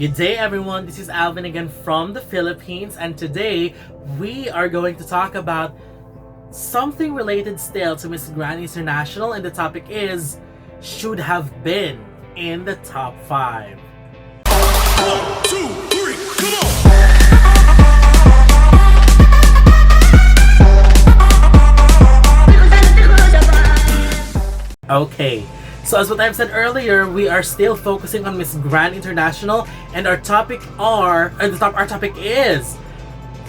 Good day everyone, this is Alvin again from the Philippines, and today we are going to talk about something related still to Miss Grand International, and the topic is should have been in the top 5. 1, 2, 3, come on! Okay, so as what I've said earlier, we are still focusing on Miss Grand International, and our topic is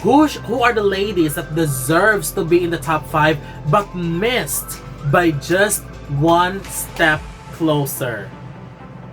who are the ladies that deserves to be in the top 5 but missed by just one step closer.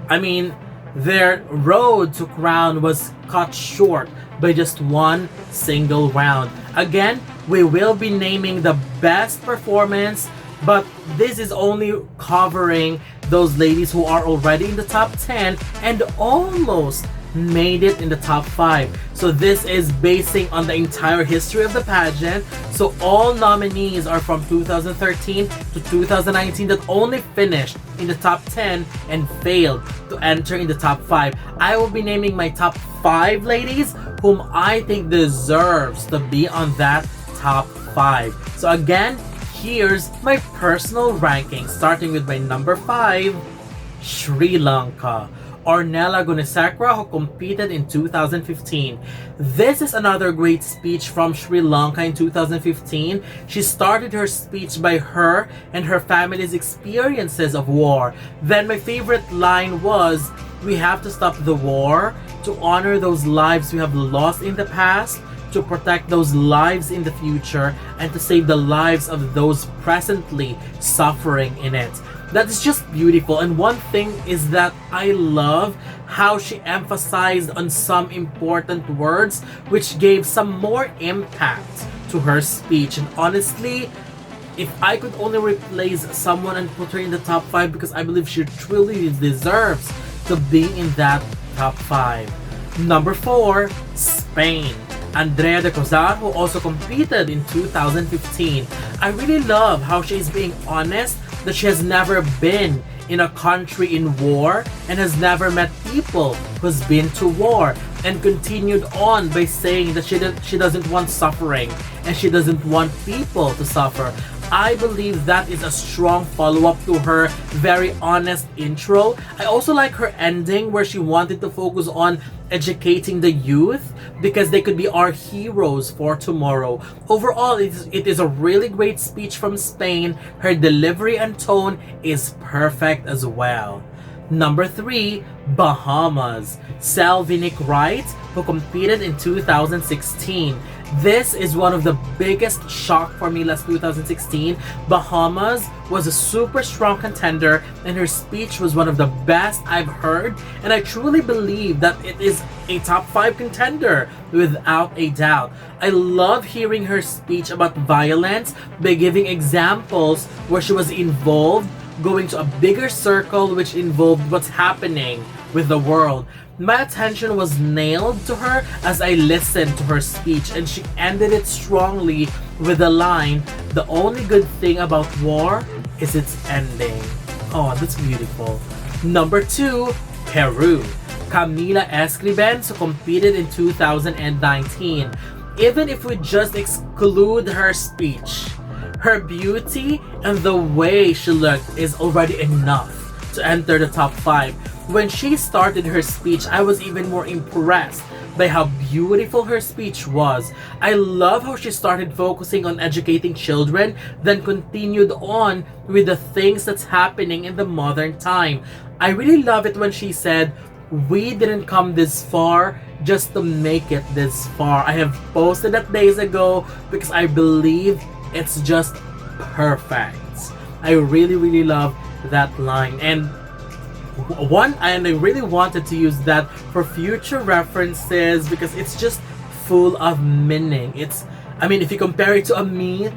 I mean, their road to crown was cut short by just one single round. Again, we will be naming the best performance, but this is only covering those ladies who are already in the top 10 and almost made it in the top 5. So this is basing on the entire history of the pageant. So all nominees are from 2013 to 2019 that only finished in the top 10 and failed to enter in the top 5. I will be naming my top 5 ladies whom I think deserves to be on that top 5. So again, here's my personal ranking, starting with my number 5, Sri Lanka. Ornella Gunesekere, who competed in 2015. This is another great speech from Sri Lanka in 2015. She started her speech by her and her family's experiences of war. Then my favorite line was, "We have to stop the war to honor those lives we have lost in the past, to protect those lives in the future, and to save the lives of those presently suffering in it." That is just beautiful, and one thing is that I love how she emphasized on some important words which gave some more impact to her speech. And honestly, if I could only replace someone and put her in the top 5, because I believe she truly deserves to be in that top 5. Number 4, Spain. Andrea de Cozar, who also competed in 2015. I really love how she is being honest that she has never been in a country in war and has never met people who's been to war, and continued on by saying that she doesn't want suffering and she doesn't want people to suffer. I believe that is a strong follow-up to her very honest intro. I also like her ending where she wanted to focus on educating the youth because they could be our heroes for tomorrow. Overall, it is a really great speech from Spain. Her delivery and tone is perfect as well. Number 3, Bahamas. Selvinique Wright, who competed in 2016. This is one of the biggest shock for me last 2016. Bahamas was a super strong contender and her speech was one of the best I've heard, and I truly believe that it is a top 5 contender without a doubt. I love hearing her speech about violence by giving examples where she was involved, going to a bigger circle which involved what's happening with the world. My attention was nailed to her as I listened to her speech, and she ended it strongly with the line, "The only good thing about war is its ending." Oh, that's beautiful. Number 2, Peru. Camila Escribens, who competed in 2019. Even if we just exclude her speech, her beauty and the way she looked is already enough to enter the top 5. When she started her speech, I was even more impressed by how beautiful her speech was. I love how she started focusing on educating children, then continued on with the things that's happening in the modern time. I really love it when she said, "We didn't come this far just to make it this far." I have posted that days ago because I believe it's just perfect. I really love that line, and I really wanted to use that for future references because it's just full of meaning. If you compare it to a meat,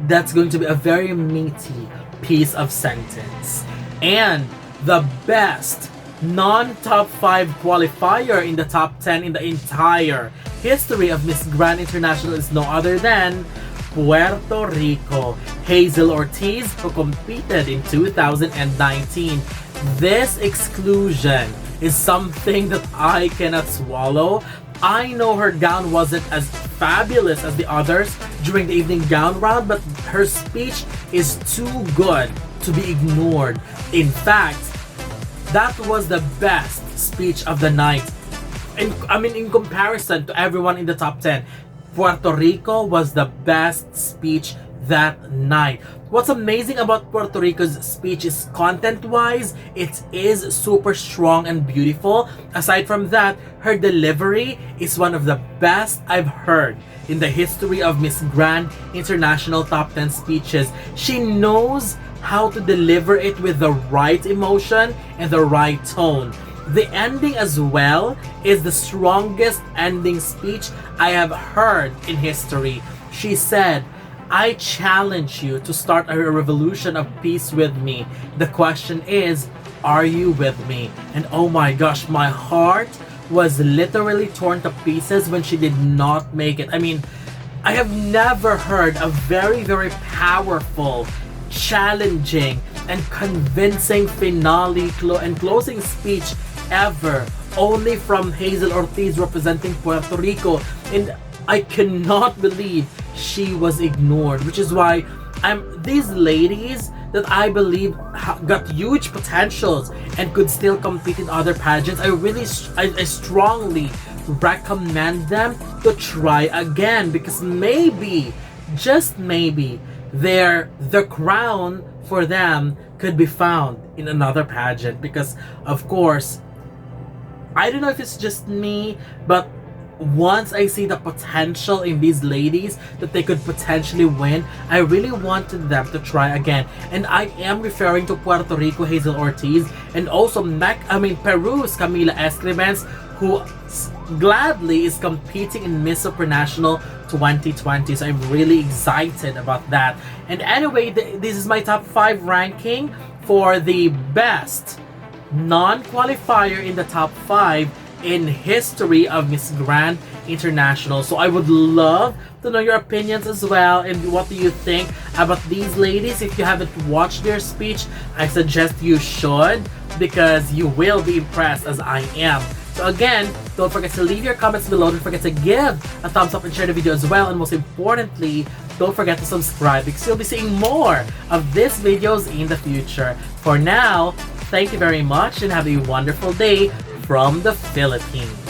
that's going to be a very meaty piece of sentence. And the best non-top 5 qualifier in the top 10 in the entire history of Miss Grand International is no other than Puerto Rico. Hazel Ortiz, who competed in 2019. This exclusion is something that I cannot swallow. I know her gown wasn't as fabulous as the others during the evening gown round, but her speech is too good to be ignored. In fact, that was the best speech of the night. In comparison to everyone in the top 10, Puerto Rico was the best speech that night. What's amazing about Puerto Rico's speech is content-wise, it is super strong and beautiful. Aside from that, her delivery is one of the best I've heard in the history of Miss Grand International Top 10 speeches. She knows how to deliver it with the right emotion and the right tone. The ending as well is the strongest ending speech I have heard in history. She said, "I challenge you to start a revolution of peace with me. The question is, are you with me?" And oh my gosh, my heart was literally torn to pieces when she did not make it. I mean, I have never heard a very, very powerful, challenging, and convincing finale and closing speech ever, only from Hazel Ortiz representing Puerto Rico. And I cannot believe she was ignored, which is why these ladies that I believe got huge potentials and could still compete in other pageants. I strongly recommend them to try again, because maybe, just maybe, the crown for them could be found in another pageant. Because of course, I don't know if it's just me, but once I see the potential in these ladies that they could potentially win, I really wanted them to try again. And I am referring to Puerto Rico Hazel Ortiz, and also Peru's Camila Escribens, who gladly is competing in Miss Supranational 2020. So I'm really excited about that. And anyway, this is my top 5 ranking for the best non-qualifier in the top 5 in history of Miss Grand International. So I would love to know your opinions as well, and what do you think about these ladies. If you haven't watched their speech, I suggest you should, because you will be impressed as I am. So again, don't forget to leave your comments below. Don't forget to give a thumbs up and share the video as well. And most importantly, don't forget to subscribe, because you'll be seeing more of these videos in the future. For now, thank you very much and have a wonderful day from the Philippines.